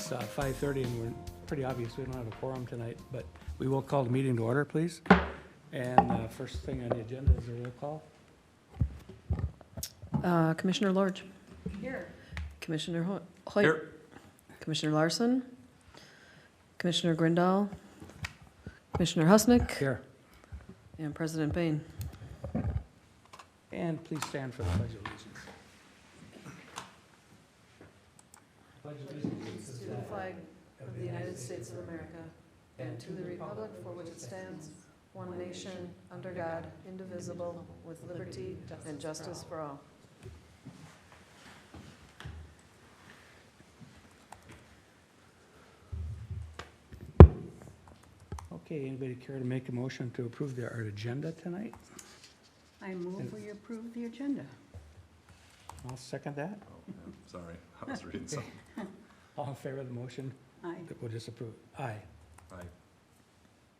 It's 5:30 and we're pretty obvious we don't have a quorum tonight, but we will call the meeting to order, please. And first thing on the agenda is a roll call. Commissioner Lorge. Here. Commissioner Hoyt. Here. Commissioner Larson. Commissioner Grindal. Commissioner Husnick. Here. And President Bain. And please stand for the Pledge of Allegiance. Pledge of Allegiance To the flag of the United States of America and to the republic for which it stands, one nation, under God, indivisible, with liberty and justice for all. Okay, anybody care to make a motion to approve our agenda tonight? I move we approve the agenda. I'll second that. Oh, yeah, sorry, I was reading something. All in favor of the motion Aye. that we'll disapprove? Aye. Aye.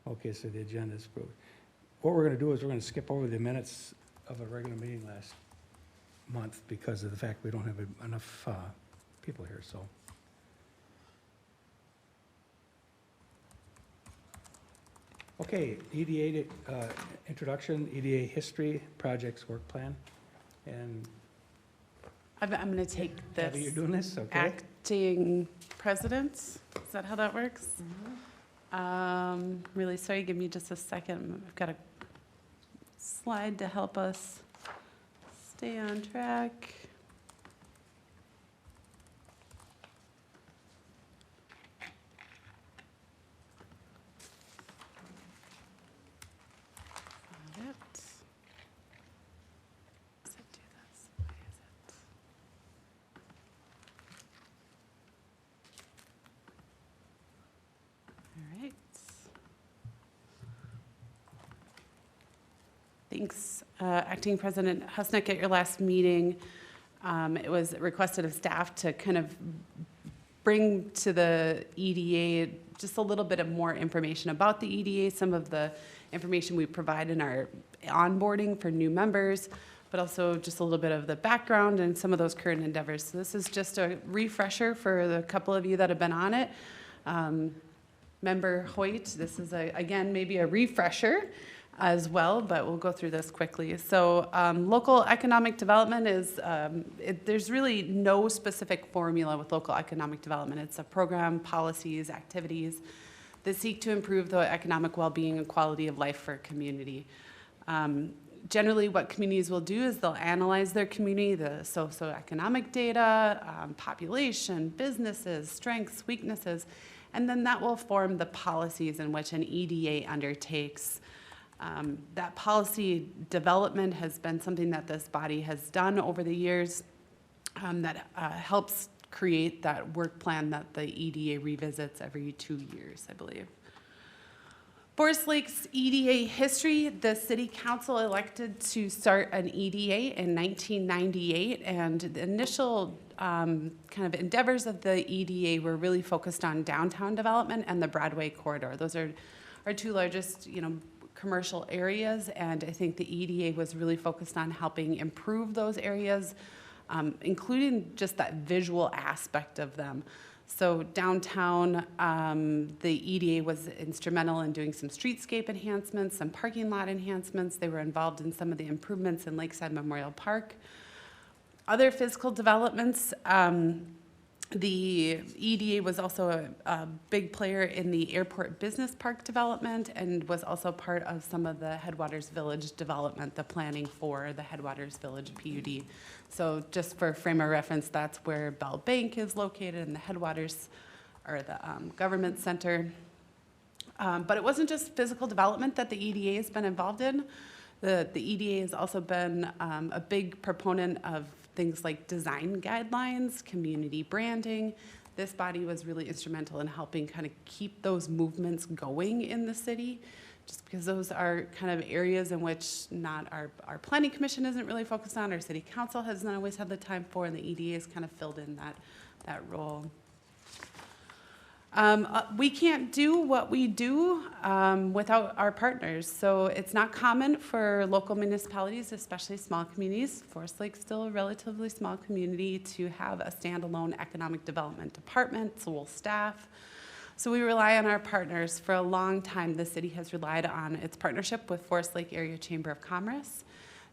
Okay, so the agenda is approved. What we're gonna do is we're gonna skip over the minutes of a regular meeting last month because of the fact we don't have enough people here, so. Okay, EDA introduction, EDA history, projects, work plan. And I'm going to take Abby, you're this doing this, okay? acting president. Is that how that works? Really sorry, give me just a second. I've got a slide to help us stay on track. Got it. Does it do this? Why is it? All right. Thanks, Acting President Husnick. At your last meeting, it was requested of staff to kind of bring to the EDA just a little bit of more information about the EDA, some of the information we provide in our onboarding for new members, but also just a little bit of the background and some of those current endeavors. So this is just a refresher for the couple of you that have been on it. Member Hoyt, this is, again, maybe a refresher as well, but we'll go through this quickly. So local economic development is, there's really no specific formula with local economic development. It's a program, policies, activities that seek to improve the economic well-being and quality of life for a community. Generally, what communities will do is they'll analyze their community, the socioeconomic data, population, businesses, strengths, weaknesses, and then that will form the policies in which an EDA undertakes. That policy development has been something that this body has done over the years that helps create that work plan that the EDA revisits every 2 years, I believe. Forest Lake's EDA history, the city council elected to start an EDA in 1998, and the initial kind of endeavors of the EDA were really focused on downtown development and the Broadway corridor. Those are our two largest, commercial areas, and I think the EDA was really focused on helping improve those areas, including just that visual aspect of them. So downtown, the EDA was instrumental in doing some streetscape enhancements, some parking lot enhancements. They were involved in some of the improvements in Lakeside Memorial Park. Other physical developments, the EDA was also a big player in the airport business park development and was also part of some of the Headwaters Village development, the planning for the Headwaters Village PUD. So just for frame of reference, that's where Bell Bank is located in the Headwaters, or the government center. But it wasn't just physical development that the EDA has been involved in. The EDA has also been a big proponent of things like design guidelines, community branding. This body was really instrumental in helping kind of keep those movements going in the city, just because those are kind of areas in which not our planning commission isn't really focused on, our city council has not always had the time for, and the EDA has kind of filled in that role. We can't do what we do without our partners. So it's not common for local municipalities, especially small communities, Forest Lake's still a relatively small community, to have a standalone economic development department, full staff. So we rely on our partners. For a long time, the city has relied on its partnership with Forest Lake Area Chamber of Commerce.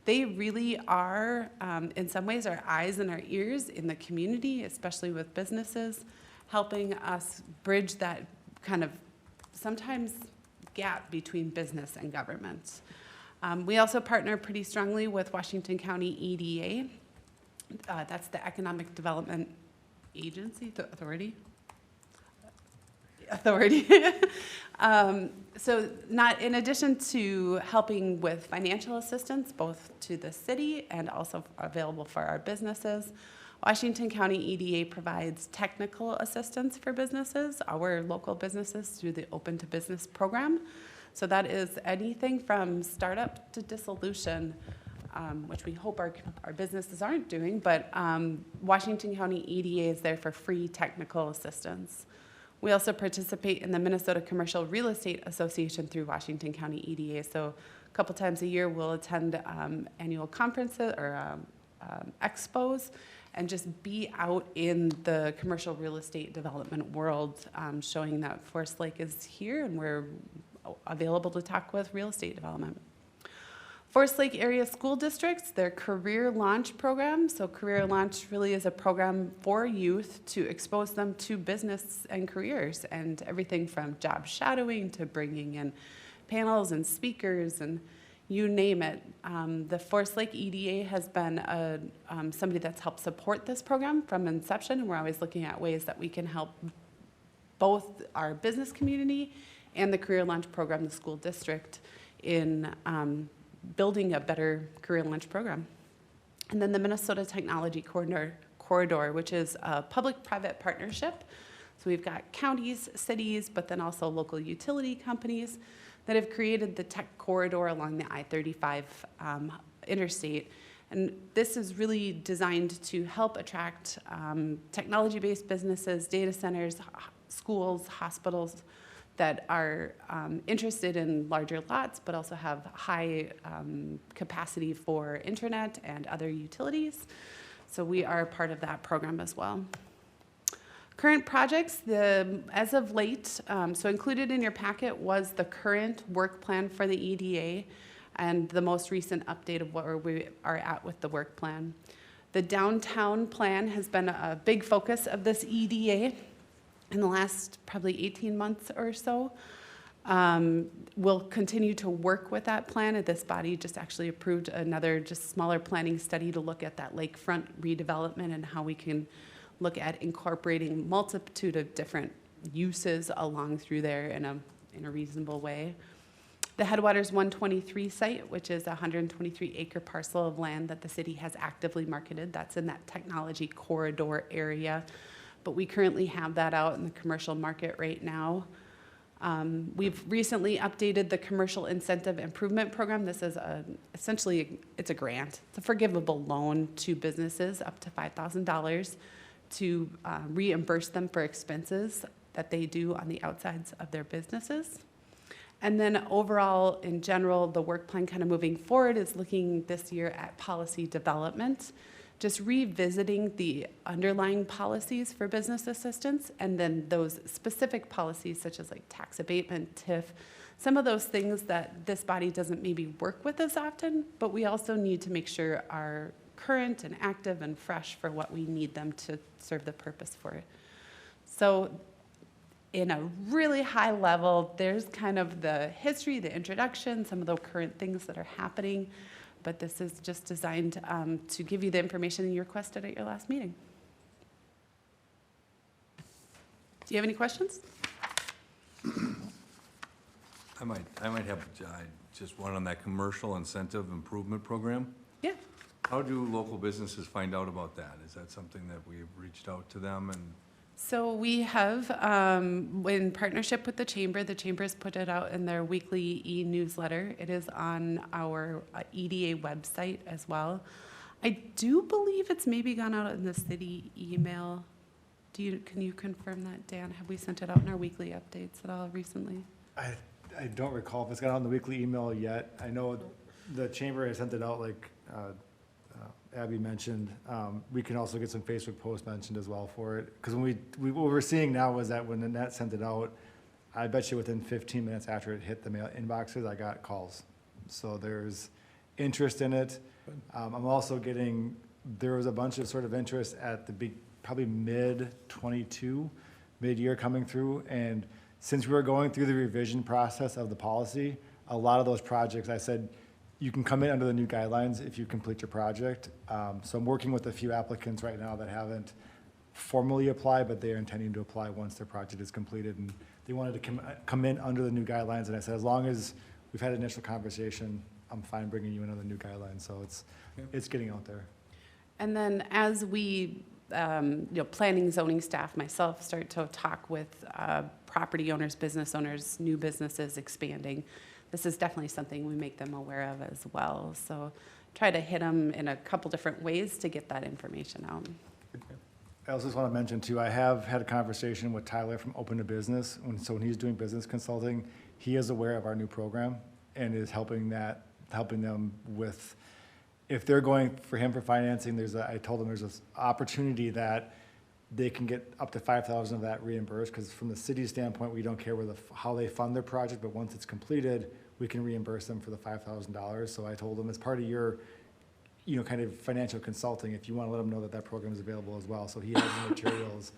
They really are, in some ways, our eyes and our ears in the community, especially with businesses, helping us bridge that kind of sometimes gap between business and government. We also partner pretty strongly with Washington County EDA. That's the Economic Development Agency, the Authority. So not in addition to helping with financial assistance, both to the city and also available for our businesses, Washington County EDA provides technical assistance for businesses, our local businesses, through the Open to Business program. So that is anything from startup to dissolution, which we hope our businesses aren't doing, but Washington County EDA is there for free technical assistance. We also participate in the Minnesota Commercial Real Estate Association through Washington County EDA. So a couple times a year, we'll attend annual conferences or expos and just be out in the commercial real estate development world, showing that Forest Lake is here and we're available to talk with real estate development. Forest Lake Area School Districts, their Career Launch program. So Career Launch really is a program for youth to expose them to business and careers, and everything from job shadowing to bringing in panels and speakers and you name it. The Forest Lake EDA has been somebody that's helped support this program from inception, and we're always looking at ways that we can help both our business community and the Career Launch program, the school district, in building a better career launch program. And then the Minnesota Technology Corridor, which is a public-private partnership. So we've got counties, cities, but then also local utility companies that have created the tech corridor along the I-35 interstate. And this is really designed to help attract technology-based businesses, data centers, schools, hospitals, that are interested in larger lots, but also have high capacity for internet and other utilities. So we are part of that program as well. Current projects, as of late, so included in your packet was the current work plan for the EDA and the most recent update of where we are at with the work plan. The downtown plan has been a big focus of this EDA in the last probably 18 months or so. We'll continue to work with that plan. This body just actually approved another just smaller planning study to look at that lakefront redevelopment and how we can look at incorporating multitude of different uses along through there in a reasonable way. The Headwaters 123 site, which is a 123-acre parcel of land that the city has actively marketed, that's in that technology corridor area. But we currently have that out in the commercial market right now. We've recently updated the Commercial Incentive Improvement Program. This is essentially, it's a grant. It's a forgivable loan to businesses up to $5,000 to reimburse them for expenses that they do on the outsides of their businesses. And then overall, in general, the work plan kind of moving forward is looking this year at policy development, just revisiting the underlying policies for business assistance, and then those specific policies such as like tax abatement, TIF, some of those things that this body doesn't maybe work with as often, but we also need to make sure are current and active and fresh for what we need them to serve the purpose for. So in a really high level, there's kind of the history, the introduction, some of the current things that are happening. But this is just designed to give you the information you requested at your last meeting. Do you have any questions? I might have just one on that Commercial Incentive Improvement Program. Yeah. How do local businesses find out about that? Is that something that we've reached out to them and? So we have, in partnership with the Chamber's put it out in their weekly e-newsletter. It is on our EDA website as well. I do believe it's maybe gone out in the city email Can you confirm that, Dan? Have we sent it out in our weekly updates at all recently? I don't recall if it's got on the weekly email yet. I know the chamber has sent it out, like Abby mentioned. We can also get some Facebook posts mentioned as well for it. Because what we're seeing now is that when Annette sent it out, I bet you within 15 minutes after it hit the mail inboxes, I got calls. So there's interest in it. I'm also there was a bunch of sort of interest at the probably mid-year coming through. And since we were going through the revision process of the policy, a lot of those projects, I said, you can come in under the new guidelines if you complete your project. So I'm working with a few applicants right now that haven't formally applied, but they are intending to apply once their project is completed. And they wanted to come in under the new guidelines. And I said, as long as we've had an initial conversation, I'm fine bringing you in under the new guidelines. So it's getting out there. And then as we, planning, zoning staff, myself, start to talk with property owners, business owners, new businesses expanding, this is definitely something we make them aware of as well. So try to hit them in a couple different ways to get that information out. I also just want to mention too, I have had a conversation with Tyler from Open to Business. So when he's doing business consulting, he is aware of our new program and is helping them with, if they're going for financing, I told them there's this opportunity that they can get up to 5,000 of that reimbursed, because from the city standpoint, we don't care how they fund their project, but once it's completed, we can reimburse them for the $5,000. So I told them, as part of your, kind of financial consulting, if you want to let them know that program is available as well. So he has the materials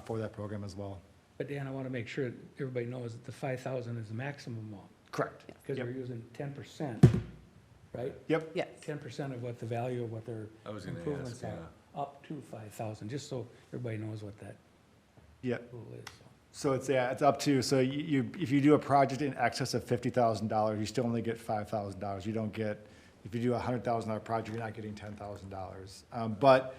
for that program as well. But Dan, I want to make sure everybody knows that the 5,000 is the maximum amount, Correct. because Yep. we're using 10%, right? Yep. Yes. 10% of what the value of what their I was gonna improvements ask, are, up to 5,000, just so everybody knows what that Yep. rule is. So. So it's up to, so if you do a project in excess of $50,000, you still only get $5,000. You don't get, if you do a $100,000 project, you're not getting $10,000. But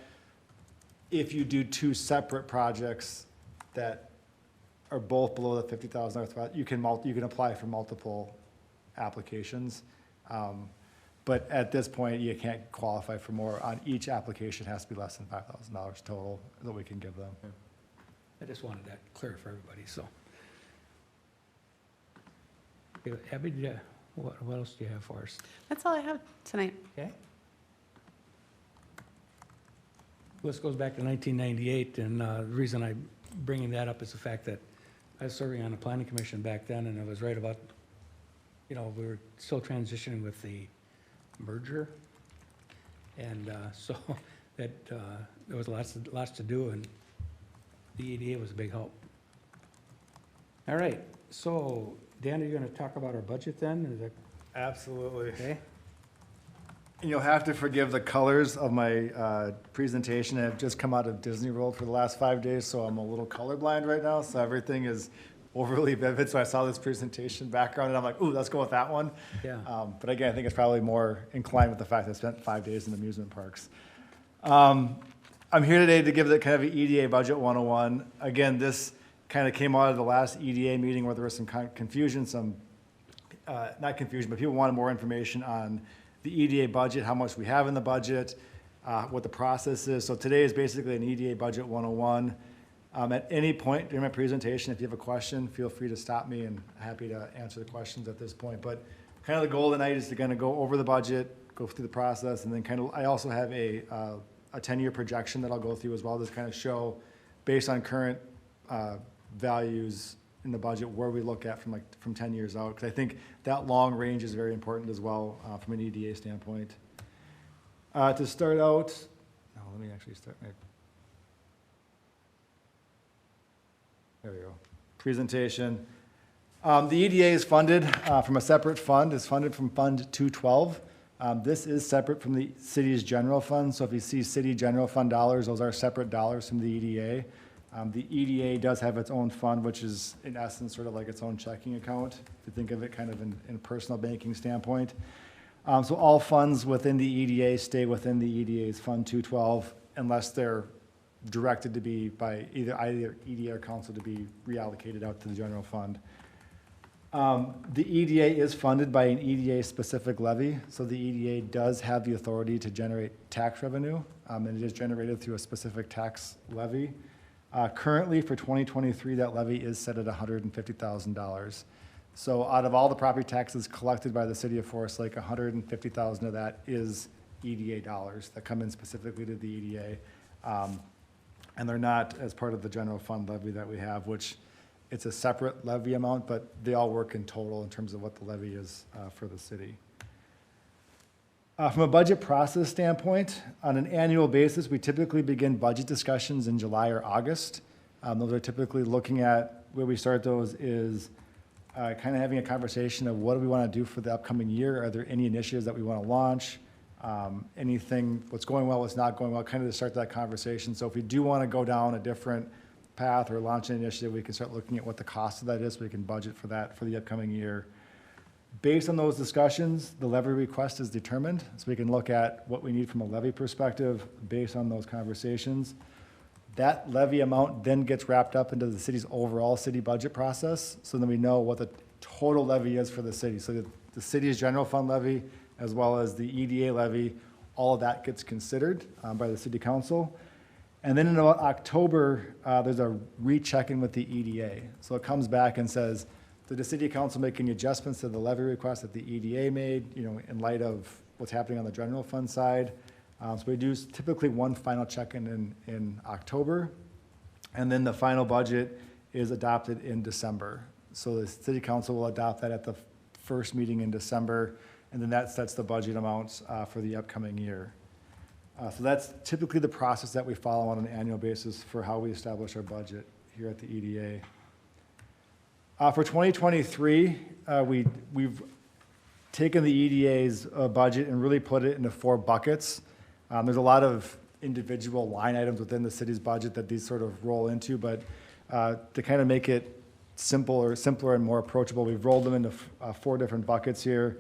if you do two separate projects that are both below the $50,000, you can apply for multiple applications. But at this point, you can't qualify for more. On each application, it has to be less than $5,000 total that we can give them. I just wanted that clear for everybody, so. Okay, Abby, what else do you have for us? That's all I have tonight. Okay. This goes back to 1998, and the reason I'm bringing that up is the fact that I was serving on the planning commission back then, and it was right about, we were still transitioning with the merger. And so that there was lots to do, and the EDA was a big help. All right, so Dan, are you going to talk about our budget then? Is that Absolutely. okay? And you'll have to forgive the colors of my presentation. I've just come out of Disney World for the last 5 days, so I'm a little colorblind right now, so everything is overly vivid. So I saw this presentation background, and I'm like, ooh, let's go with that one. Yeah. But again, I think it's probably more inclined with the fact that I spent 5 days in amusement parks. I'm here today to give the kind of an EDA budget 101. Again, this kind of came out of the last EDA meeting where there was some confusion, not confusion, but people wanted more information on the EDA budget, how much we have in the budget, what the process is. So today is basically an EDA budget 101. At any point during my presentation, if you have a question, feel free to stop me, and I'm happy to answer the questions at this point. But kind of the goal tonight is to kind of go over the budget, go through the process, and then I also have a 10-year projection that I'll go through as well, to kind of show, based on current values in the budget, where we look at from 10 years out. Because I think that long range is very important as well from an EDA standpoint. To start out, let me actually start my, there we go, presentation. The EDA is funded from a separate fund. It's funded from Fund 212. This is separate from the city's general fund. So if you see city general fund dollars, those are separate dollars from the EDA. The EDA does have its own fund, which is in essence sort of like its own checking account, if you think of it kind of in a personal banking standpoint. So all funds within the EDA stay within the EDA's Fund 212 unless they're directed to be by either EDA or council to be reallocated out to the general fund. The EDA is funded by an EDA-specific levy, so the EDA does have the authority to generate tax revenue, and it is generated through a specific tax levy. Currently, for 2023, that levy is set at $150,000. So out of all the property taxes collected by the city of Forest Lake, $150,000 of that is EDA dollars that come in specifically to the EDA. And they're not as part of the general fund levy that we have, which it's a separate levy amount, but they all work in total in terms of what the levy is for the city. From a budget process standpoint, on an annual basis, we typically begin budget discussions in July or August. Those are typically looking at, where we start those is kind of having a conversation of what do we want to do for the upcoming year? Are there any initiatives that we want to launch? Anything, what's going well, what's not going well, kind of to start that conversation. So if we do want to go down a different path or launch an initiative, we can start looking at what the cost of that is, so we can budget for that for the upcoming year. Based on those discussions, the levy request is determined, so we can look at what we need from a levy perspective based on those conversations. That levy amount then gets wrapped up into the city's overall city budget process, so then we know what the total levy is for the city. So the city's general fund levy, as well as the EDA levy, all of that gets considered by the city council. And then in October, there's a recheck-in with the EDA. So it comes back and says, did the city council make any adjustments to the levy request that the EDA made, in light of what's happening on the general fund side? So we do typically one final check-in in October, and then the final budget is adopted in December. So the city council will adopt that at the first meeting in December, and then that sets the budget amounts for the upcoming year. So that's typically the process that we follow on an annual basis for how we establish our budget here at the EDA. For 2023, we've taken the EDA's budget and really put it into 4 buckets. There's a lot of individual line items within the city's budget that these sort of roll into, but to kind of make it simpler and more approachable, we've rolled them into 4 different buckets here.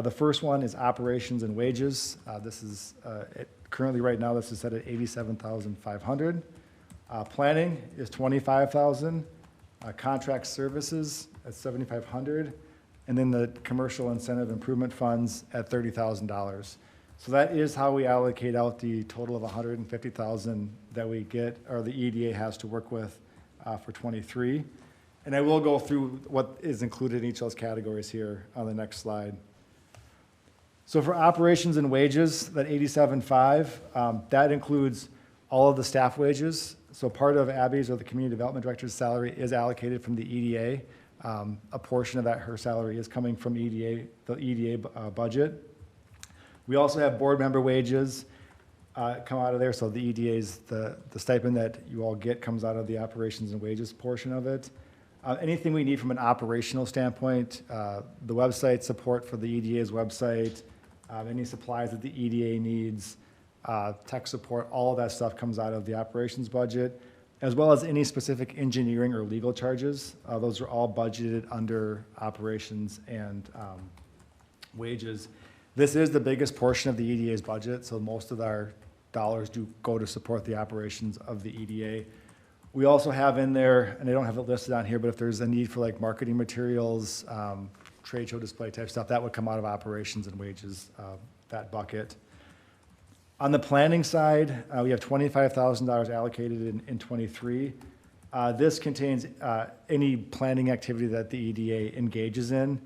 The first one is operations and wages. This is currently right now this is set at $87,500. Planning is $25,000. Contract services at $7,500, and then the commercial incentive improvement funds at $30,000. So that is how we allocate out the total of $150,000 that we get, or the EDA has to work with for 23. And I will go through what is included in each of those categories here on the next slide. So for operations and wages, that $87,500, that includes all of the staff wages. So part of Abby's, or the community development director's salary, is allocated from the EDA. A portion of that, her salary, is coming from the EDA budget. We also have board member wages come out of there. So the EDA's, the stipend that you all get comes out of the operations and wages portion of it. Anything we need from an operational standpoint, the website support for the EDA's website, any supplies that the EDA needs, tech support, all of that stuff comes out of the operations budget, as well as any specific engineering or legal charges. Those are all budgeted under operations and wages. This is the biggest portion of the EDA's budget, so most of our dollars do go to support the operations of the EDA. We also have in there, and I don't have it listed on here, but if there's a need for like marketing materials, trade show display type stuff, that would come out of operations and wages, that bucket. On the planning side, we have $25,000 allocated in 23. This contains any planning activity that the EDA engages in.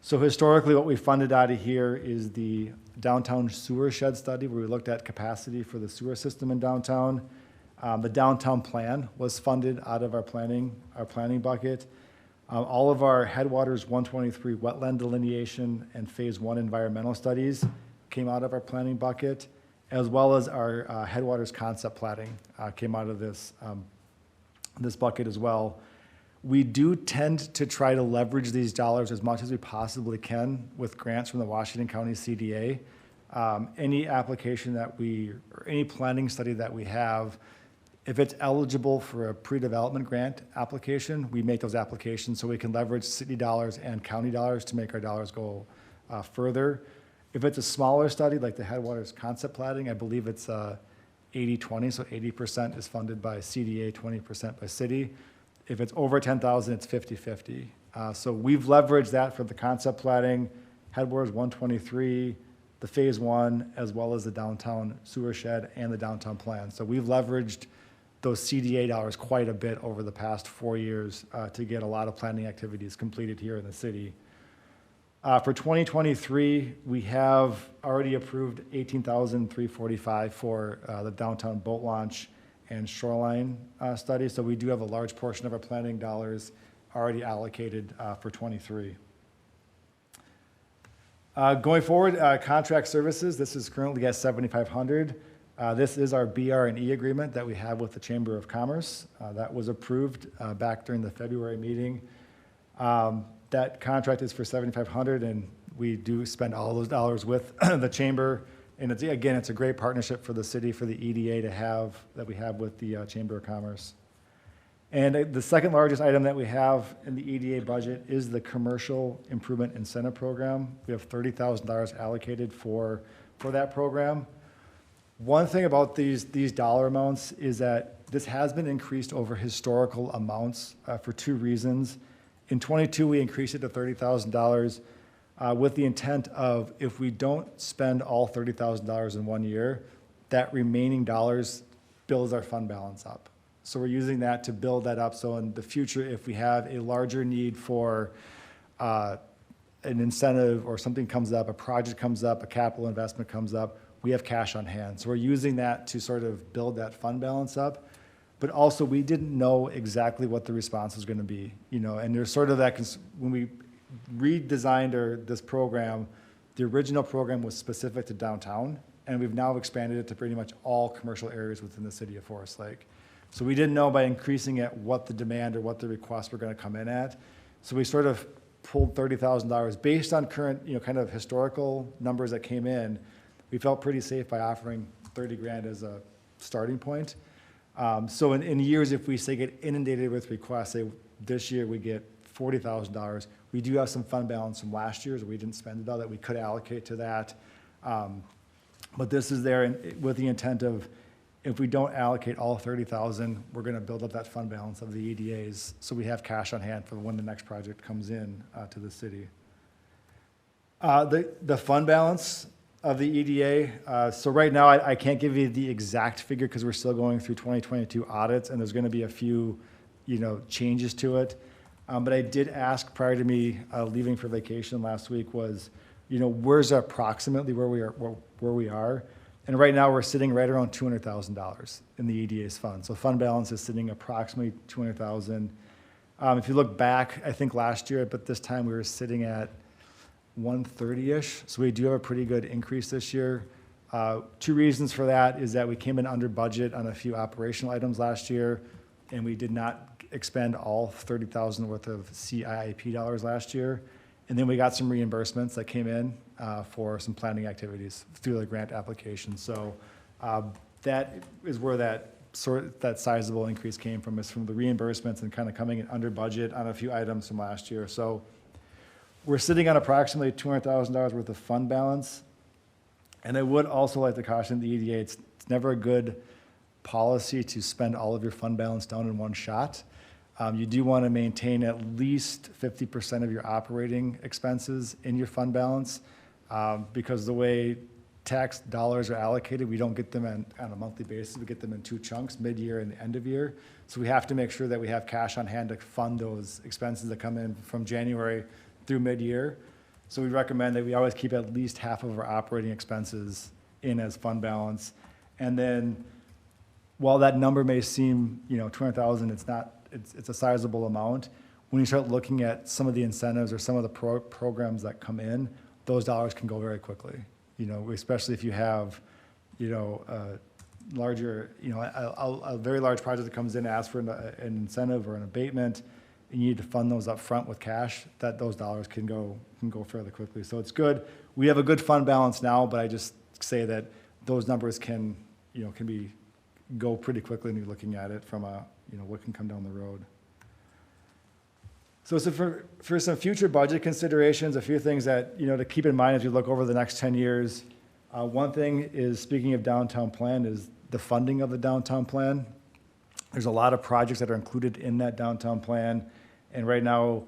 So historically, what we funded out of here is the downtown sewer shed study, where we looked at capacity for the sewer system in downtown. The downtown plan was funded out of our planning bucket. All of our Headwaters 123 wetland delineation and Phase 1 environmental studies came out of our planning bucket, as well as our Headwaters concept plating came out of this bucket as well. We do tend to try to leverage these dollars as much as we possibly can with grants from the Washington County CDA. Any application or any planning study that we have, if it's eligible for a pre-development grant application, we make those applications so we can leverage city dollars and county dollars to make our dollars go further. If it's a smaller study, like the Headwaters concept plating, I believe it's 80-20, so 80% is funded by CDA, 20% by city. If it's over 10,000, it's 50-50. So we've leveraged that for the concept plating, Headwaters 123, the Phase 1, as well as the downtown sewer shed and the downtown plan. So we've leveraged those CDA dollars quite a bit over the past 4 years to get a lot of planning activities completed here in the city. For 2023, we have already approved $18,345 for the downtown boat launch and shoreline study. So we do have a large portion of our planning dollars already allocated for '23. Going forward, contract services, this is currently at $7,500. This is our BR&E agreement that we have with the Chamber of Commerce. That was approved back during the February meeting. That contract is for $7,500, and we do spend all those dollars with the chamber. And it's, again, it's a great partnership for the city, for the EDA to have, that we have with the Chamber of Commerce. And the second largest item that we have in the EDA budget is the Commercial Improvement Incentive Program. We have $30,000 allocated for that program. One thing about these dollar amounts is that this has been increased over historical amounts for two reasons. In '22, we increased it to $30,000 with the intent of, if we don't spend all $30,000 in 1 year, that remaining dollars builds our fund balance up. So we're using that to build that up. So in the future, if we have a larger need for an incentive or something comes up, a project comes up, a capital investment comes up, we have cash on hand. So we're using that to sort of build that fund balance up. But also, we didn't know exactly what the response was going to be, and there's sort of that, when we redesigned this program, the original program was specific to downtown, and we've now expanded it to pretty much all commercial areas within the city of Forest Lake. So we didn't know by increasing it what the demand or what the requests were going to come in at. So we sort of pulled $30,000 based on current, kind of historical numbers that came in. We felt pretty safe by offering 30 grand as a starting point. So in years, if we say get inundated with requests, say this year we get $40,000, we do have some fund balance from last year's, we didn't spend it all, that we could allocate to that. But this is there with the intent of, if we don't allocate all 30,000, we're going to build up that fund balance of the EDAs, so we have cash on hand for when the next project comes in to the city. The fund balance of the EDA, so right now I can't give you the exact figure because we're still going through 2022 audits, and there's going to be a few, changes to it. But I did ask prior to me leaving for vacation last week was, where's approximately where we are. And right now, we're sitting right around $200,000 in the EDA's fund. So fund balance is sitting approximately $200,000. If you look back, I think last year, but this time we were sitting at 130-ish. So we do have a pretty good increase this year. Two reasons for that is that we came in under budget on a few operational items last year, and we did not expend all $30,000 worth of CIIP dollars last year. And then we got some reimbursements that came in for some planning activities through the grant application. So that is where that sizable increase came from, is from the reimbursements and kind of coming in under budget on a few items from last year. So we're sitting on approximately $200,000 worth of fund balance. And I would also like to caution the EDA, it's never a good policy to spend all of your fund balance down in one shot. You do want to maintain at least 50% of your operating expenses in your fund balance, because the way tax dollars are allocated, we don't get them on a monthly basis. We get them in two chunks, mid-year and end of year. So we have to make sure that we have cash on hand to fund those expenses that come in from January through mid-year. So we recommend that we always keep at least half of our operating expenses in as fund balance. And then while that number may seem, $200,000, it's not, it's a sizable amount. When you start looking at some of the incentives or some of the programs that come in, those dollars can go very quickly. Especially if you have, a larger, a very large project that comes in, asks for an incentive or an abatement, and you need to fund those up front with cash, that those dollars can go fairly quickly. So it's good. We have a good fund balance now, but I just say that those numbers can go pretty quickly when you're looking at it from what can come down the road. So for some future budget considerations, a few things that, to keep in mind as you look over the next 10 years. One thing is, speaking of downtown plan, is the funding of the downtown plan. There's a lot of projects that are included in that downtown plan. And right now,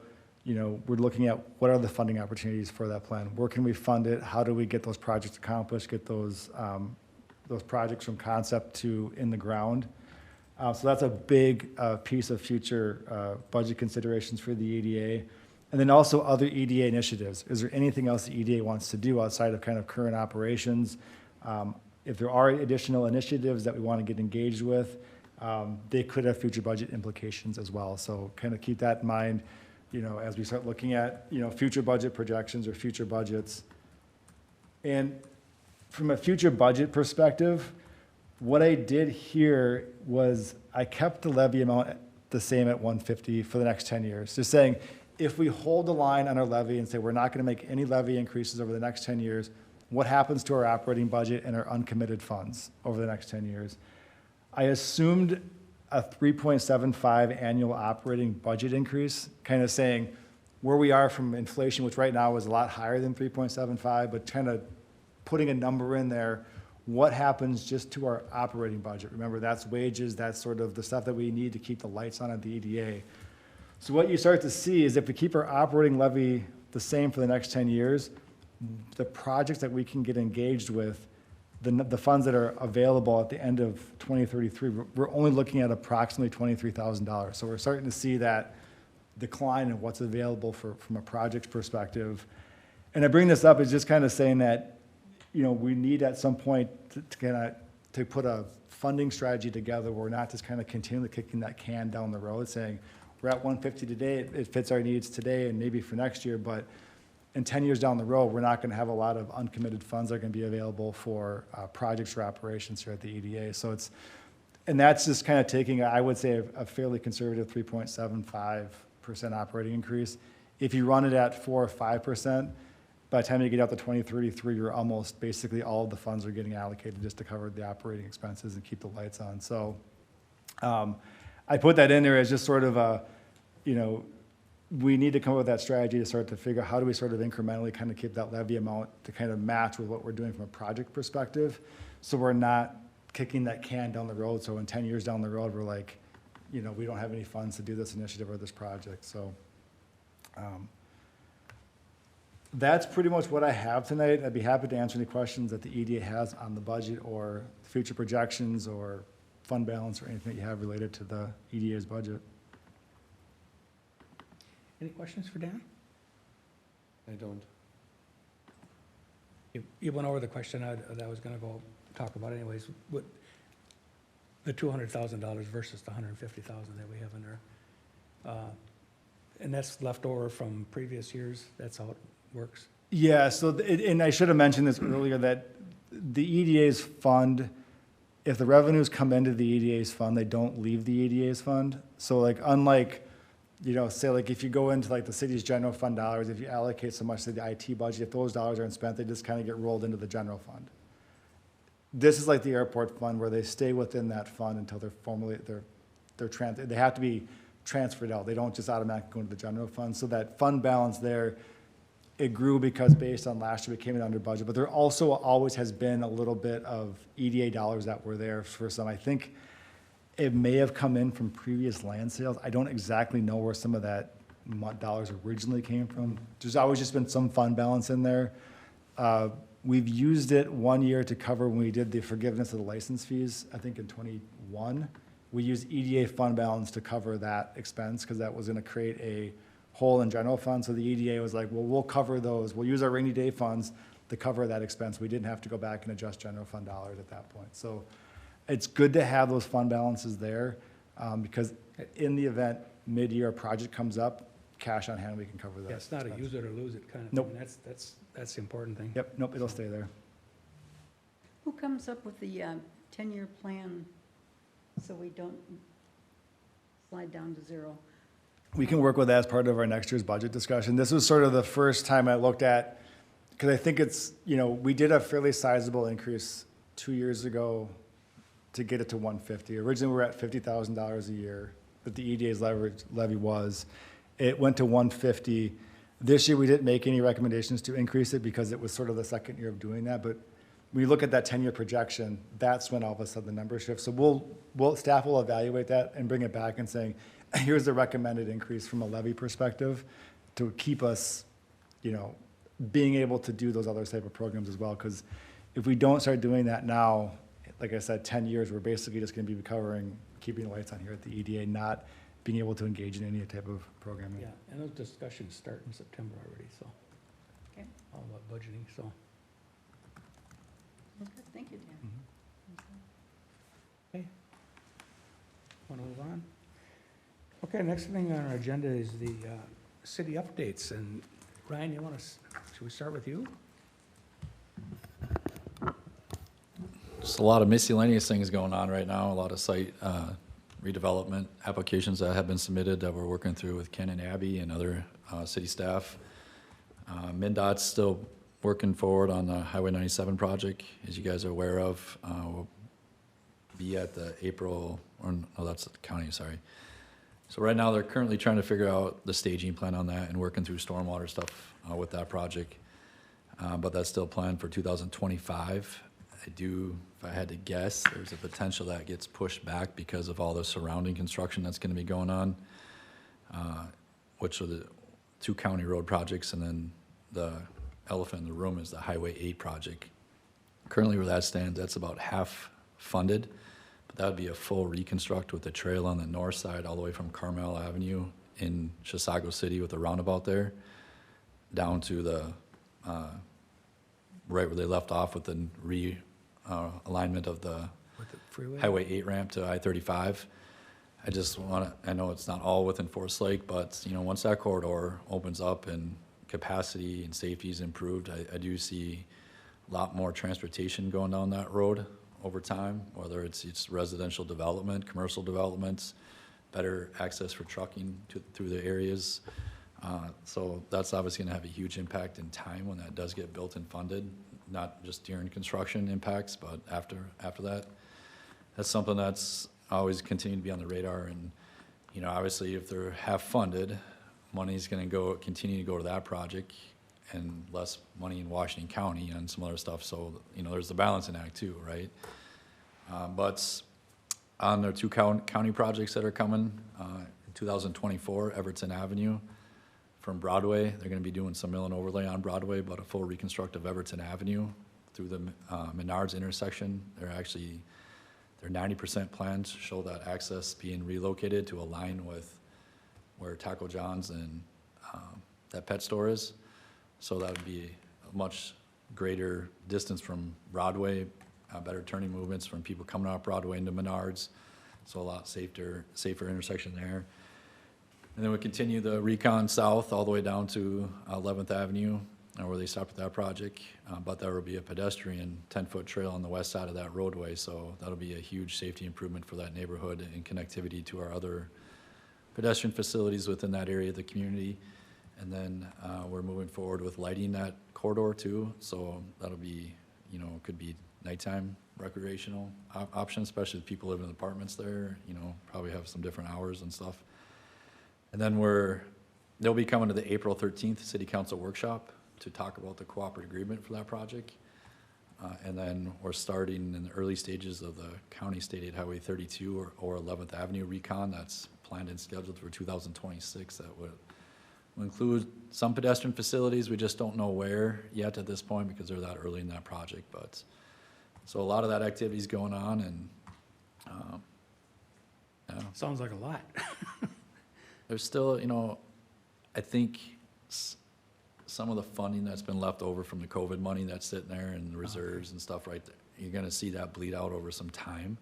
we're looking at what are the funding opportunities for that plan? Where can we fund it? How do we get those projects accomplished, get those projects from concept to in the ground? So that's a big piece of future budget considerations for the EDA. And then also other EDA initiatives. Is there anything else the EDA wants to do outside of kind of current operations? If there are additional initiatives that we want to get engaged with, they could have future budget implications as well. So kind of keep that in mind, you know, as we start looking at, you know, future budget projections or future budgets. And from a future budget perspective, what I did here was I kept the levy amount the same at 150 for the next 10 years. Just saying, if we hold the line on our levy and say we're not going to make any levy increases over the next 10 years, what happens to our operating budget and our uncommitted funds over the next 10 years? I assumed a 3.75 annual operating budget increase, kind of saying where we are from inflation, which right now is a lot higher than 3.75, but kind of putting a number in there, what happens just to our operating budget? Remember, that's wages, that's sort of the stuff that we need to keep the lights on at the EDA. So what you start to see is if we keep our operating levy the same for the next 10 years, the projects that we can get engaged with, the funds that are available at the end of 2033, we're only looking at approximately $23,000. So we're starting to see that decline in what's available from a project perspective. And I bring this up is just kind of saying that, you know, we need at some point to put a funding strategy together where we're not just kind of continually kicking that can down the road saying, we're at 150 today, it fits our needs today and maybe for next year, but in 10 years down the road, we're not going to have a lot of uncommitted funds that are going to be available for projects or operations here at the EDA. So and that's just kind of taking, I would say, a fairly conservative 3.75% operating increase. If you run it at 4 or 5%, by the time you get out to 2033, you're almost basically all of the funds are getting allocated just to cover the operating expenses and keep the lights on. So I put that in there as just sort of a, you know, we need to come up with that strategy to start to figure out how do we sort of incrementally kind of keep that levy amount to kind of match with what we're doing from a project perspective. So we're not kicking that can down the road. So in 10 years down the road, we're like, you know, we don't have any funds to do this initiative or this project. So that's pretty much what I have tonight. I'd be happy to answer any questions that the EDA has on the budget or future projections or fund balance or anything that you have related to the EDA's budget. Any questions for Dan? I don't. You went over the question that I was gonna go talk about anyways, with the $200,000 versus the $150,000 that we have in there. And that's left over from previous years, that's how it works? Yeah, so, and I should have mentioned this earlier, that the EDA's fund, if the revenues come into the EDA's fund, they don't leave the EDA's fund. So like, unlike, you know, say like if you go into like the city's general fund dollars, if you allocate so much to the IT budget, if those dollars aren't spent, they just kind of get rolled into the general fund. This is like the airport fund where they stay within that fund until they're formally, they have to be transferred out. They don't just automatically go into the general fund. So that fund balance there, it grew because based on last year, we came in under budget, but there also always has been a little bit of EDA dollars that were there for some. I think it may have come in from previous land sales. I don't exactly know where some of that dollars originally came from. There's always just been some fund balance in there. We've used it one year to cover when we did the forgiveness of the license fees, I think in 21. We used EDA fund balance to cover that expense because that was gonna create a hole in general fund. So the EDA was like, well, we'll cover those. We'll use our rainy day funds to cover that expense. We didn't have to go back and adjust general fund dollars at that point. So it's good to have those fund balances there because in the event mid-year a project comes up, cash on hand, we can cover that. Yeah, it's not a use it or lose it kind of Nope. thing. That's the important thing. Yep, nope, it'll stay there. Who comes up with the 10-year plan so we don't slide down to zero? We can work with that as part of our next year's budget discussion. This was sort of the first time I looked at, because I think it's, you know, we did a fairly sizable increase 2 years ago to get it to 150. Originally, we were at $50,000 a year that the EDA's levy was. It went to 150. This year, we didn't make any recommendations to increase it because it was sort of the second year of doing that. But when you look at that 10-year projection, that's when all of a sudden the number shifts. So staff will evaluate that and bring it back and saying, here's the recommended increase from a levy perspective to keep us, you know, being able to do those other type of programs as well. Because if we don't start doing that now, like I said, 10 years, we're basically just going to be covering keeping the lights on here at the EDA, not being able to engage in any type of programming. Yeah, and those discussions start in September already, so. Okay. All about budgeting, so. Good. Thank you, Dan. Okay. Want to move on? Okay, next thing on our agenda is the city updates, and Ryan, you want to, should we start with you? Just a lot of miscellaneous things going on right now, a lot of site redevelopment applications that have been submitted that we're working through with Ken and Abby and other city staff. MnDOT's still working forward on the Highway 97 project, as you guys are aware of. We'll be at the April, or no, that's the county, sorry. So right now, they're currently trying to figure out the staging plan on that and working through stormwater stuff with that project. But that's still planned for 2025. If I had to guess, there's a potential that gets pushed back because of all the surrounding construction that's gonna be going on, which are the 2 county road projects, and then the elephant in the room is the Highway 8 project. Currently where that stands, that's about half funded, but that would be a full reconstruct with the trail on the north side all the way from Carmel Avenue in Chisago City with the roundabout there, down to the, right where they left off with the alignment of the With the freeway? Highway 8 ramp to I-35. I just I know it's not all within Forest Lake, but, once that corridor opens up and capacity and safety is improved, I do see a lot more transportation going down that road over time, whether it's residential development, commercial developments, better access for trucking through the areas. So that's obviously gonna have a huge impact in time when that does get built and funded, not just during construction impacts, but after that. That's something that's always continued to be on the radar, and, obviously, if they're half funded, money's gonna continue to go to that project, and less money in Washington County and some other stuff, so, there's the balancing act too, right? But on the 2 county projects that are coming, in 2024, Everton Avenue, from Broadway, they're gonna be doing some mill and overlay on Broadway, but a full reconstruct of Everton Avenue through the Menards intersection. Their 90% plans show that access being relocated to align with where Taco John's and that pet store is. So that would be a much greater distance from Broadway, better turning movements from people coming off Broadway into Menards. So a lot safer intersection there. And then we continue the recon south all the way down to 11th Avenue, where they stopped at that project. But there will be a pedestrian 10-foot trail on the west side of that roadway, so that'll be a huge safety improvement for that neighborhood and connectivity to our other pedestrian facilities within that area of the community. And then we're moving forward with lighting that corridor too, so that'll be, could be nighttime recreational option, especially if people live in apartments there, probably have some different hours and stuff. And then they'll be coming to the April 13th City Council workshop to talk about the cooperative agreement for that project. And then we're starting in the early stages of the County State Aid Highway 32 or 11th Avenue recon that's planned and scheduled for 2026. That will include some pedestrian facilities. We just don't know where yet at this point because they're that early in that project. But so a lot of that activity is going on, and yeah. Sounds like a lot. There's still, I think some of the funding that's been left over from the COVID money that's sitting there and the reserves and stuff right there, you're gonna see that bleed out over some time.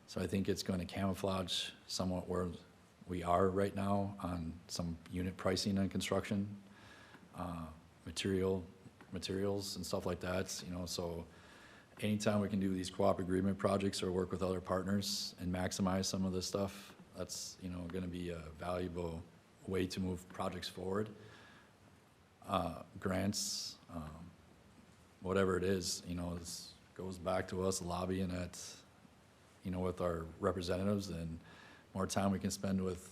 So I think it's gonna camouflage somewhat where we are right now on some unit pricing and construction, materials and stuff like that, so anytime we can do these cooperative agreement projects or work with other partners and maximize some of this stuff, that's, gonna be a valuable way to move projects forward. Grants, whatever it is, this goes back to us lobbying at, with our representatives, and more time we can spend with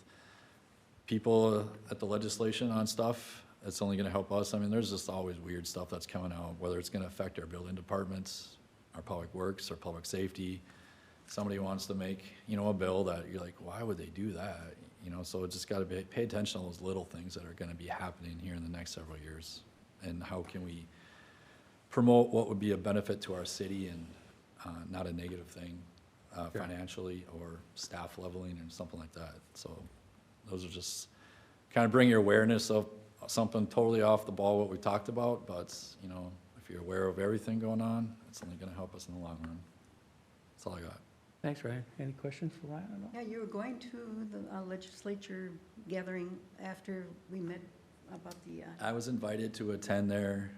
people at the legislation on stuff, it's only gonna help us. I mean, there's just always weird stuff that's coming out, whether it's gonna affect our building departments, our public works, our public safety. Somebody wants to make, a bill that you're like, why would they do that? So it just gotta pay attention to those little things that are gonna be happening here in the next several years. And how can we promote what would be a benefit to our city and not a negative thing financially or staff leveling or something like that. So those are just kind of bring your awareness of something totally off the ball, what we talked about, but, you know, if you're aware of everything going on, it's only gonna help us in the long run. That's all I got. Thanks, Ryan. Any questions for Ryan at all? Yeah, you were going to the legislature gathering after we met about the, I was invited to attend there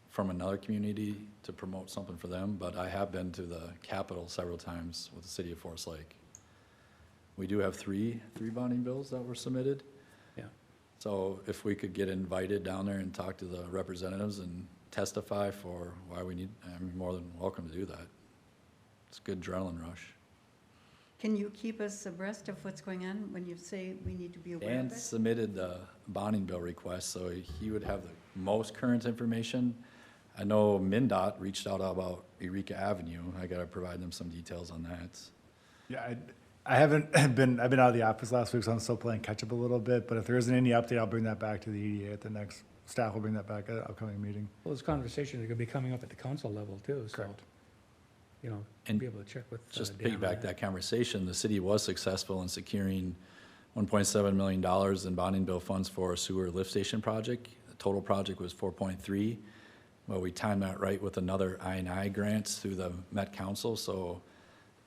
from another community to promote something for them, but I have been to the Capitol several times with the city of Forest Lake. We do have three bonding bills that were submitted. Yeah. So if we could get invited down there and talk to the representatives and testify for why we need, I'm more than welcome to do that. It's a good adrenaline rush. can you keep us abreast of what's going on when you say we need to be aware Dan of it? submitted the bonding bill request, so he would have the most current information. I know MnDOT reached out about Eureka Avenue. I gotta provide them some details on that. Yeah, I haven't been, I've been out of the office last week, so I'm still playing catch up a little bit, but if there isn't any update, I'll bring that back to the EDA at the next, staff will bring that back at an upcoming meeting. Well, those conversations are gonna be coming up at the council level too, so, Correct. you know, And be able to check with. Just to Dan on piggyback that conversation, the city was successful in securing $1.7 million in bonding bill funds for a sewer lift station project. The total project was 4.3. Well, we timed that right with another I&I grants through the Met Council, so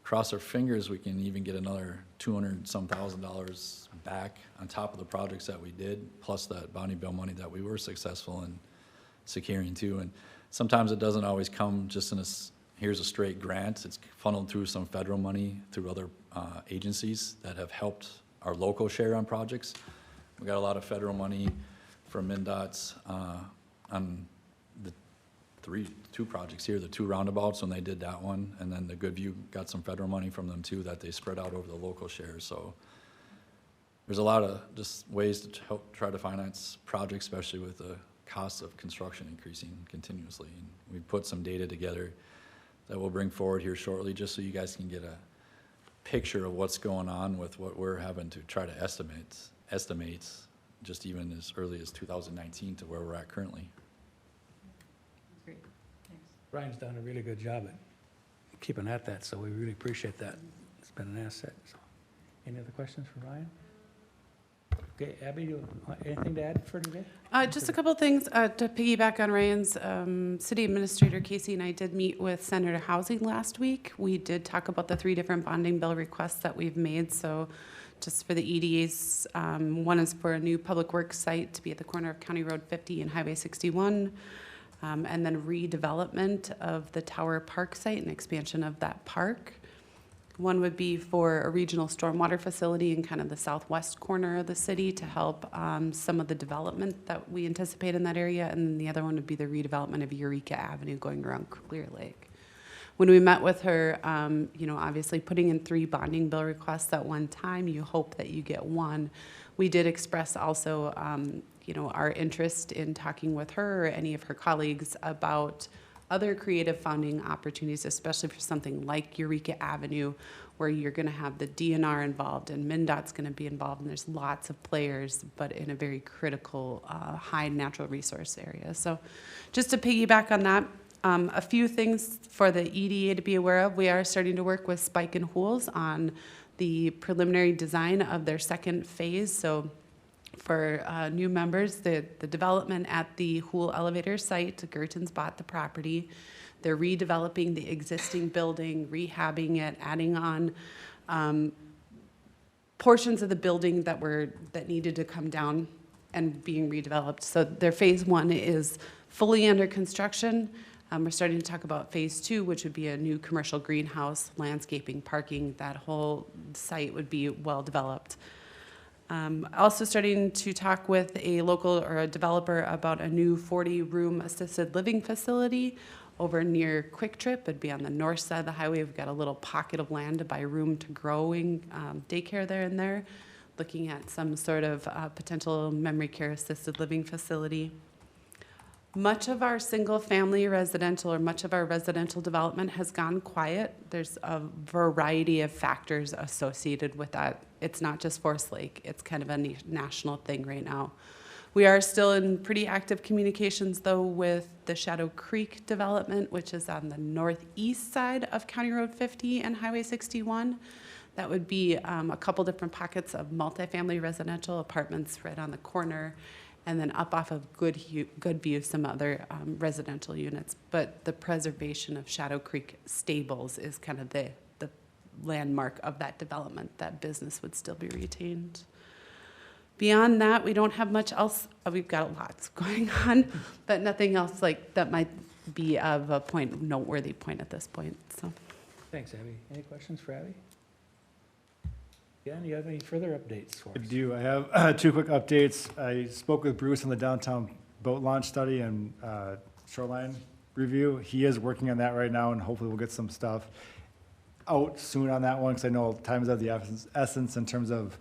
cross our fingers, we can even get another 200-some thousand dollars back on top of the projects that we did, plus that bonding bill money that we were successful in securing too. And sometimes it doesn't always come just in here's a straight grant. It's funneled through some federal money through other agencies that have helped our local share on projects. We got a lot of federal money from MnDOT's on the two projects here, the two roundabouts when they did that one, and then the Goodview got some federal money from them too that they spread out over the local shares. So there's a lot of just ways to help try to finance projects, especially with the cost of construction increasing continuously. And we put some data together that we'll bring forward here shortly, just so you guys can get a picture of what's going on with what we're having to try to estimate just even as early as 2019 to where we're at currently. Great, thanks. Ryan's done a really good job at keeping at that, so we really appreciate that. It's been an asset, so. Any other questions for Ryan? Okay, Abby, you want anything to add for today? Just a couple of things to piggyback on Ryan's. City Administrator Casey and I did meet with Senator Housing last week. We did talk about the 3 different bonding bill requests that we've made. So just for the EDAs, one is for a new public works site to be at the corner of County Road 50 and Highway 61. And then redevelopment of the Tower Park site and expansion of that park. One would be for a regional stormwater facility in kind of the southwest corner of the city to help some of the development that we anticipate in that area. And then the other one would be the redevelopment of Eureka Avenue going around Clear Lake. When we met with her, you know, obviously putting in 3 bonding bill requests at one time, you hope that you get one. We did express also, you know, our interest in talking with her or any of her colleagues about other creative funding opportunities, especially for something like Eureka Avenue, where you're going to have the DNR involved and MnDOT's going to be involved, and there's lots of players, but in a very critical, high natural resource area. So just to piggyback on that, a few things for the EDA to be aware of. We are starting to work with Spike and Hools on the preliminary design of their second phase. So for new members, the development at the Hool elevator site, Gertens bought the property. They're redeveloping the existing building, rehabbing it, adding on portions of the building that needed to come down and being redeveloped. So their phase 1 is fully under construction. We're starting to talk about phase 2, which would be a new commercial greenhouse, landscaping, parking. That whole site would be well developed. Also starting to talk with a local or a developer about a new 40-room assisted living facility over near Quick Trip. It'd be on the north side of the highway. We've got a little pocket of land to buy room to growing daycare there and there, looking at some sort of potential memory care assisted living facility. Much of our single-family residential or much of our residential development has gone quiet. There's a variety of factors associated with that. It's not just Forest Lake. It's kind of a national thing right now. We are still in pretty active communications, though, with the Shadow Creek development, which is on the northeast side of County Road 50 and Highway 61. That would be a couple different pockets of multifamily residential apartments right on the corner, and then up off of Goodview, some other residential units. But the preservation of Shadow Creek Stables is kind of the landmark of that development. That business would still be retained. Beyond that, we don't have much else. We've got lots going on, but nothing else like that might be of a noteworthy point at this point. So, Thanks, Abby. Any questions for Abby? Dan, you have any further updates for I us? do. I have two quick updates. I spoke with Bruce on the downtown boat launch study and shoreline review. He is working on that right now, and hopefully we'll get some stuff out soon on that one, because I know time is of the essence in terms of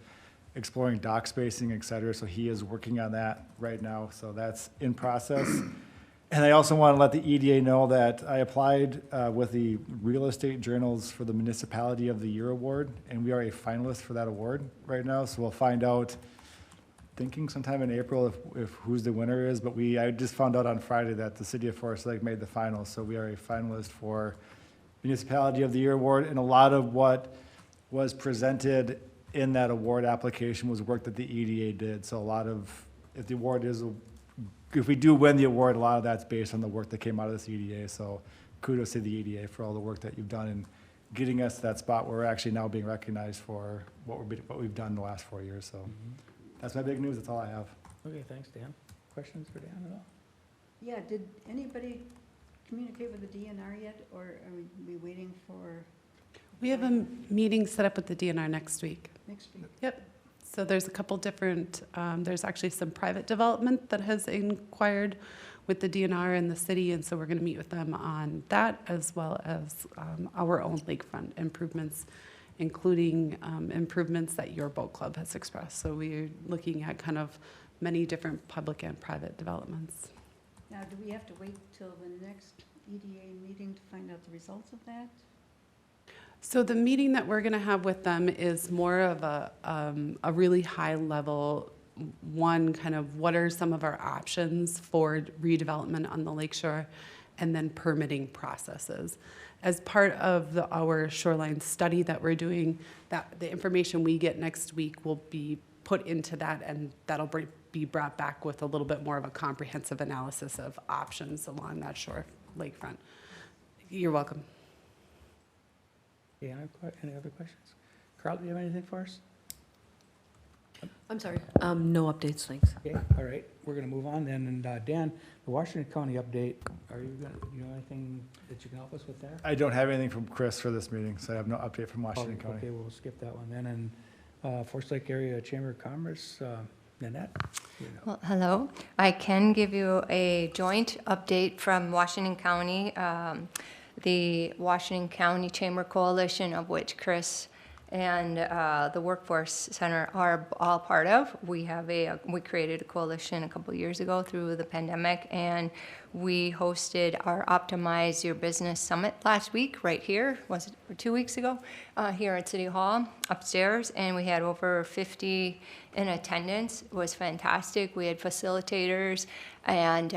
exploring dock spacing, et cetera. So he is working on that right now. So that's in process. And I also want to let the EDA know that I applied with the Real Estate Journals for the Municipality of the Year Award, and we are a finalist for that award right now. So we'll find out, thinking sometime in April, if who's the winner is. But I just found out on Friday that the city of Forest Lake made the finals. So we are a finalist for Municipality of the Year Award. And a lot of what was presented in that award application was work that the EDA did. So a lot of, if the award is if we do win the award, a lot of that's based on the work that came out of this EDA. So kudos to the EDA for all the work that you've done in getting us to that spot where we're actually now being recognized for what we've done in the last 4 years. So that's my big news. That's all I have. Okay, thanks, Dan. Questions for Dan at all? Yeah, did anybody communicate with the DNR yet, or are we waiting for we have a meeting set up with the DNR next week. next week? Yep. So there's a couple different, there's actually some private development that has inquired with the DNR and the city, and so we're going to meet with them on that, as well as our own lakefront improvements, including improvements that your boat club has expressed. So we're looking at kind of many different public and private developments. Now, do we have to wait till the next EDA meeting to find out the results of that? So the meeting that we're going to have with them is more of a really high level one, kind of what are some of our options for redevelopment on the lakeshore, and then permitting processes. As part of our shoreline study that we're doing, that the information we get next week will be put into that, and that'll be brought back with a little bit more of a comprehensive analysis of options along that shore lakefront. You're welcome. Yeah, any other questions? Carl, do you have anything for us? I'm sorry, no updates, thanks. Okay, all right, we're gonna move on then, and Dan, the Washington County update, you know anything that you can help us with there? I don't have anything from Chris for this meeting, so I have no update from Washington County. Okay, we'll skip that one then, and Forest Lake Area Chamber of Commerce, Nanette? You know. Well, hello. I can give you a joint update from Washington County, the Washington County Chamber Coalition, of which Chris and the Workforce Center are all part of. We created a coalition a couple years ago through the pandemic, and we hosted our Optimize Your Business Summit last week right here, was it 2 weeks ago, here at City Hall upstairs, and we had over 50 in attendance. It was fantastic. We had facilitators, and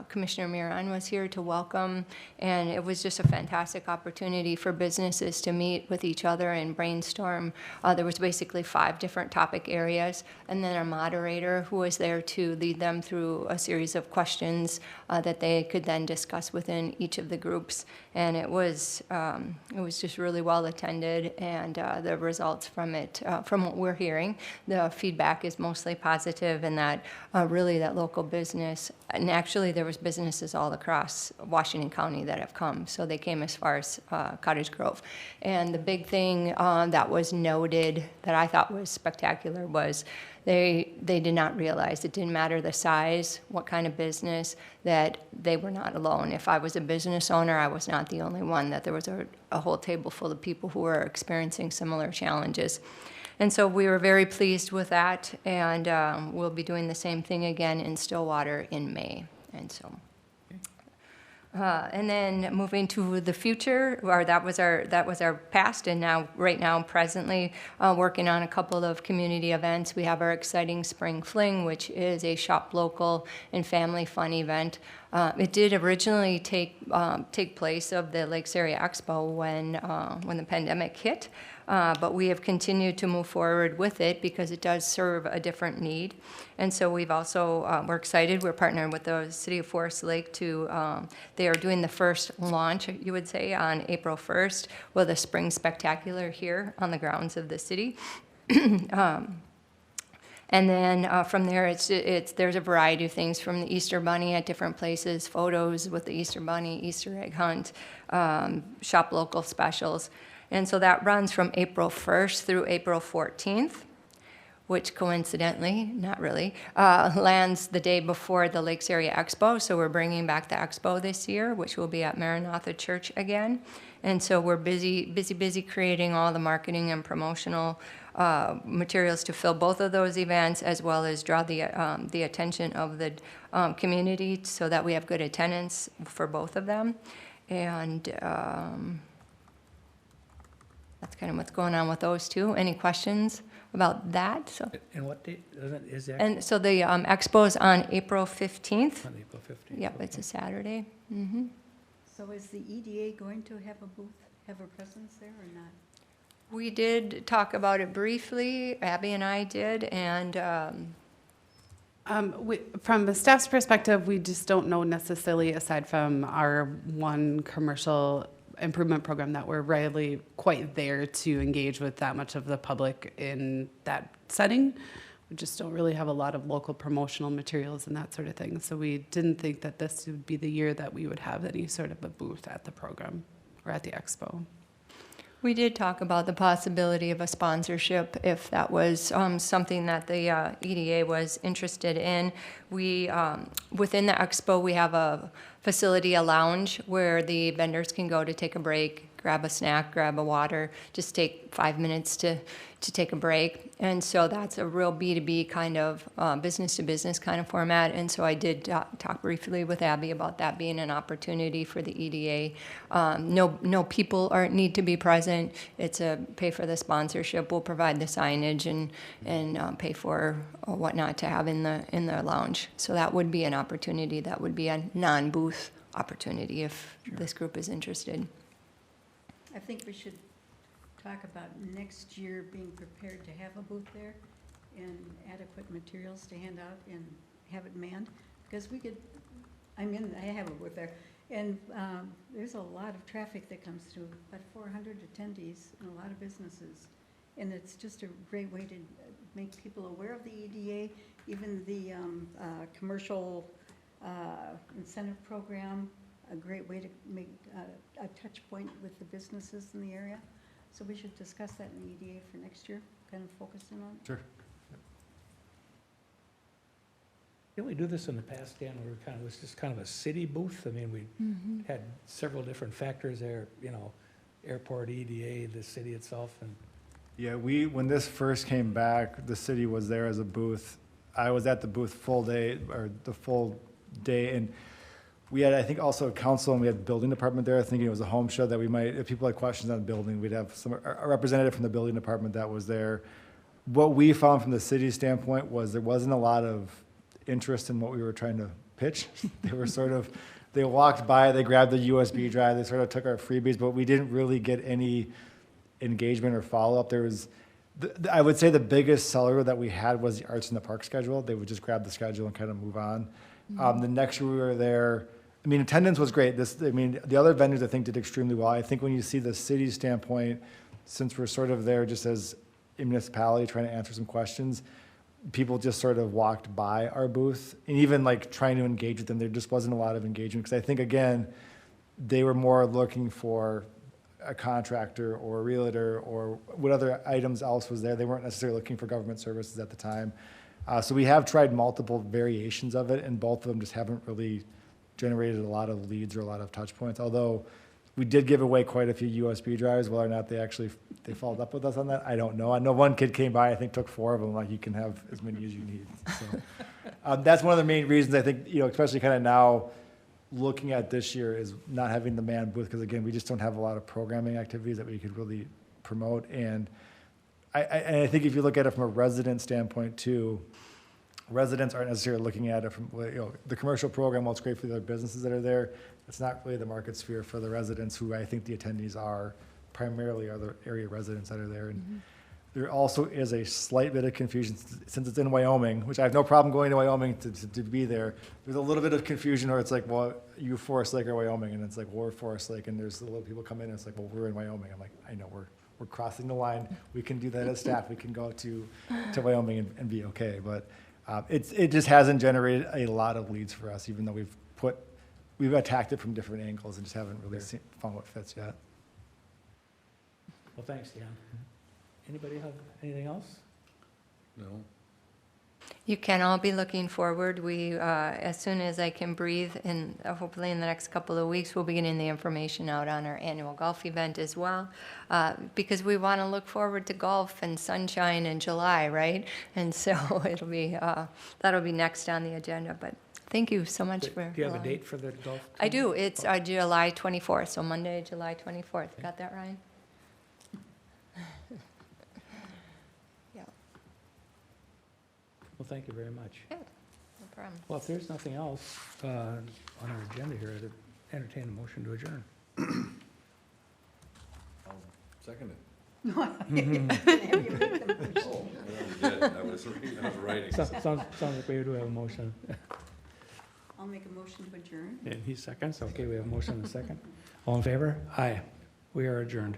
Commissioner Miron was here to welcome, and it was just a fantastic opportunity for businesses to meet with each other and brainstorm. There was basically 5 different topic areas, and then a moderator who was there to lead them through a series of questions that they could then discuss within each of the groups. And it was just really well attended, and the results from it, from what we're hearing, the feedback is mostly positive, and that really that local business, and actually there was businesses all across Washington County that have come, so they came as far as Cottage Grove. And the big thing that was noted that I thought was spectacular was they did not realize, it didn't matter the size, what kind of business, that they were not alone. If I was a business owner, I was not the only one, that there was a whole table full of people who were experiencing similar challenges. And so we were very pleased with that, and we'll be doing the same thing again in Stillwater in May. And so And then moving to the future, or that was our past, and now, right now, presently, working on a couple of community events. We have our exciting Spring Fling, which is a shop local and family fun event. It did originally take place of the Lakes Area Expo when the pandemic hit, but we have continued to move forward with it because it does serve a different need. And so we've also, we're excited, we're partnering with the City of Forest Lake they are doing the first launch, you would say, on April 1st with a Spring Spectacular here on the grounds of the city. And then from there, there's a variety of things from the Easter Bunny at different places, photos with the Easter Bunny, Easter egg hunt, shop local specials. And so that runs from April 1st through April 14th, which coincidentally, not really, lands the day before the Lakes Area Expo. So we're bringing back the expo this year, which will be at Maranatha Church again. And so we're busy creating all the marketing and promotional materials to fill both of those events, as well as draw the attention of the community so that we have good attendance for both of them. And that's kind of what's going on with those two. Any questions about that? So, And what date is that? and so the expo is on April 15th. On April 15th. Yep, it's a Saturday. Mm-hmm. So is the EDA going to have a booth, have a presence there or not? We did talk about it briefly, Abby and I did, and From the staff's perspective, we just don't know necessarily, aside from our one commercial improvement program, that we're really quite there to engage with that much of the public in that setting. We just don't really have a lot of local promotional materials and that sort of thing. So we didn't think that this would be the year that we would have any sort of a booth at the program or at the expo. we did talk about the possibility of a sponsorship if that was something that the EDA was interested in. We, within the expo, we have a facility, a lounge, where the vendors can go to take a break, grab a snack, grab a water, just take 5 minutes to take a break. And so that's a real B2B kind of business-to-business kind of format. And so I did talk briefly with Abby about that being an opportunity for the EDA. No people need to be present. It's a pay for the sponsorship. We'll provide the signage and pay for whatnot to have in the lounge. So that would be an opportunity. That would be a non-booth opportunity if this group is interested. I think we should talk about next year being prepared to have a booth there and adequate materials to hand out and have it manned. Because we could, I have a booth there, and there's a lot of traffic that comes through, about 400 attendees and a lot of businesses. And it's just a great way to make people aware of the EDA, even the commercial incentive program, a great way to make a touch point with the businesses in the area. So we should discuss that in the EDA for next year, kind of focusing on it. Sure. Didn't we do this in the past, Dan, where it was just kind of a city booth? I mean, we had several different factors there, airport, EDA, the city itself, and Yeah, when this first came back, the city was there as a booth. I was at the booth full day, and we had, I think, also a council, and we had the building department there, thinking it was a home show that we might, if people had questions on the building, we'd have a representative from the building department that was there. What we found from the city standpoint was there wasn't a lot of interest in what we were trying to pitch. They walked by, they grabbed the USB drive, they sort of took our freebies, but we didn't really get any engagement or follow-up. There was, I would say the biggest seller that we had was the Arts in the Park schedule. They would just grab the schedule and kind of move on. The next year we were there, attendance was great. The other vendors I think did extremely well. I think when you see the city standpoint, since we're sort of there just as a municipality trying to answer some questions, people just sort of walked by our booth, and even like trying to engage with them, there just wasn't a lot of engagement, because I think, again, they were more looking for a contractor or a realtor or what other items else was there. They weren't necessarily looking for government services at the time. So we have tried multiple variations of it, and both of them just haven't really generated a lot of leads or a lot of touch points, although we did give away quite a few USB drives. Whether or not they followed up with us on that, I don't know. I know one kid came by, I think took 4 of them, like, you can have as many as you need. So that's one of the main reasons I think, especially kind of now, looking at this year is not having the man booth, because again, we just don't have a lot of programming activities that we could really promote. And I think if you look at it from a resident standpoint too, residents aren't necessarily looking at it from, the commercial program, while it's great for the other businesses that are there, it's not really the market sphere for the residents, who I think the attendees are primarily are the area residents that are there. And there also is a slight bit of confusion, since it's in Wyoming, which I have no problem going to Wyoming to be there. There's a little bit of confusion where it's like, well, you Forest Lake or Wyoming? And it's like, well, we're Forest Lake, and there's a little people come in, and it's like, well, we're in Wyoming. I'm like, I know, we're crossing the line. We can do that as staff. We can go to Wyoming and be okay. But it just hasn't generated a lot of leads for us, even though we've attacked it from different angles and just haven't really found what fits yet. Well, thanks, Dan. Anybody have anything else? No? You can all be looking forward. We, as soon as I can breathe, and hopefully in the next couple of weeks, we'll be getting the information out on our annual golf event as well, because we want to look forward to golf and sunshine in July, right? And so it'll be, that'll be next on the agenda, but thank you so much for. Do you have a date for the golf? I do. tournament? It's July 24th, so Monday, July 24th. Got that, Ryan? Yeah, Well, thank you very much. no problem. Well, if there's nothing else on our agenda here, I'd entertain a motion to adjourn. I'll second it. No, I didn't have you make the motion. Oh, yeah, we did. I was writing. Sounds like we do have a motion. I'll make a motion to adjourn. And he seconds. Okay, we have a motion and a second. All in favor? Aye. We are adjourned.